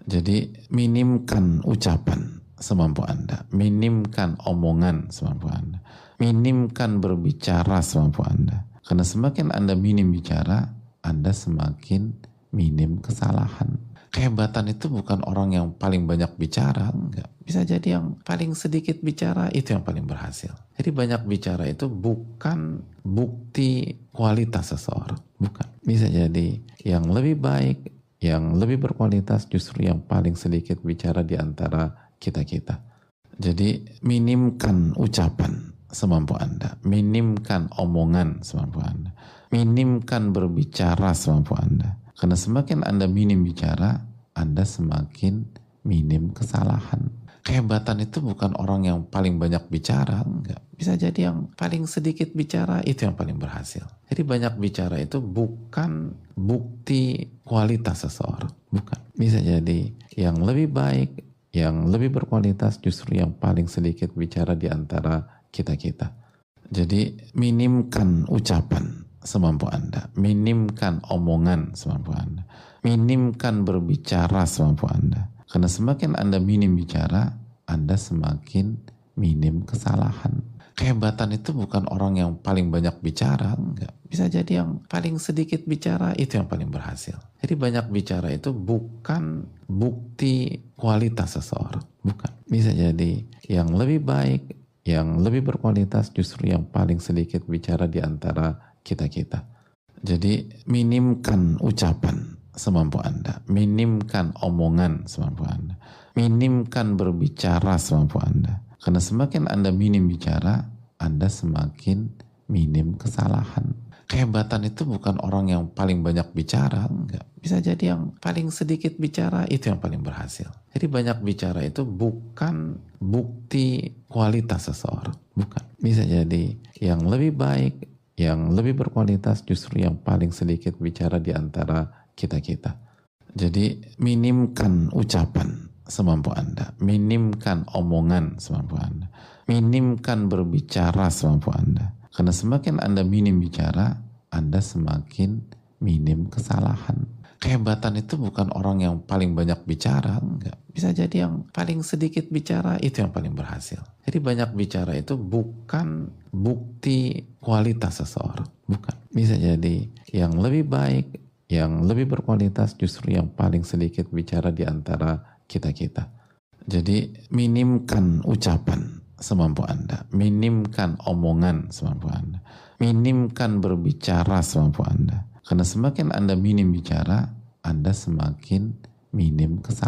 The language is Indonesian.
Jadi minimkan ucapan semampu Anda, minimkan omongan semampu Anda, minimkan berbicara semampu Anda. Karena semakin Anda minim bicara, Anda semakin minim kesalahan. Kehebatan itu bukan orang yang paling banyak bicara, enggak. Bisa jadi yang paling sedikit bicara itu yang paling berhasil. Jadi banyak bicara itu bukan bukti kualitas seseorang, bukan. Bisa jadi yang lebih baik, yang lebih berkualitas justru yang paling sedikit bicara di antara kita-kita. Jadi minimkan ucapan semampu Anda, minimkan omongan semampu Anda, minimkan berbicara semampu Anda. Karena semakin Anda minim bicara, Anda semakin minim kesalahan. Kehebatan itu bukan orang yang paling banyak bicara, enggak. Bisa jadi yang paling sedikit bicara itu yang paling berhasil. Jadi banyak bicara itu bukan bukti kualitas seseorang, bukan. Bisa jadi yang lebih baik, yang lebih berkualitas justru yang paling sedikit bicara di antara kita-kita. Jadi minimkan ucapan semampu Anda, minimkan omongan semampu Anda, minimkan berbicara semampu Anda. Karena semakin Anda minim bicara, Anda semakin minim kesalahan. Kehebatan itu bukan orang yang paling banyak bicara, enggak. Bisa jadi yang paling sedikit bicara itu yang paling berhasil. Jadi banyak bicara itu bukan bukti kualitas seseorang, bukan. Bisa jadi yang lebih baik, yang lebih berkualitas justru yang paling sedikit bicara di antara kita-kita. Jadi minimkan ucapan semampu Anda, minimkan omongan semampu Anda, minimkan berbicara semampu Anda. Karena semakin Anda minim bicara, Anda semakin minim kesalahan. Kehebatan itu bukan orang yang paling banyak bicara, enggak. Bisa jadi yang paling sedikit bicara itu yang paling berhasil. Jadi banyak bicara itu bukan bukti kualitas seseorang, bukan. Bisa jadi yang lebih baik, yang lebih berkualitas justru yang paling sedikit bicara di antara kita-kita. Jadi minimkan ucapan semampu Anda, minimkan omongan semampu Anda, minimkan berbicara semampu Anda. Karena semakin Anda minim bicara, Anda semakin minim kesalahan. Kehebatan itu bukan orang yang paling banyak bicara, enggak. Bisa jadi yang paling sedikit bicara itu yang paling berhasil. Jadi banyak bicara itu bukan bukti kualitas seseorang, bukan. Bisa jadi yang lebih baik, yang lebih berkualitas justru yang paling sedikit bicara di antara kita-kita. Jadi minimkan ucapan semampu Anda, minimkan omongan semampu Anda, minimkan berbicara semampu Anda. Karena semakin Anda minim bicara, Anda semakin minim kesalahan.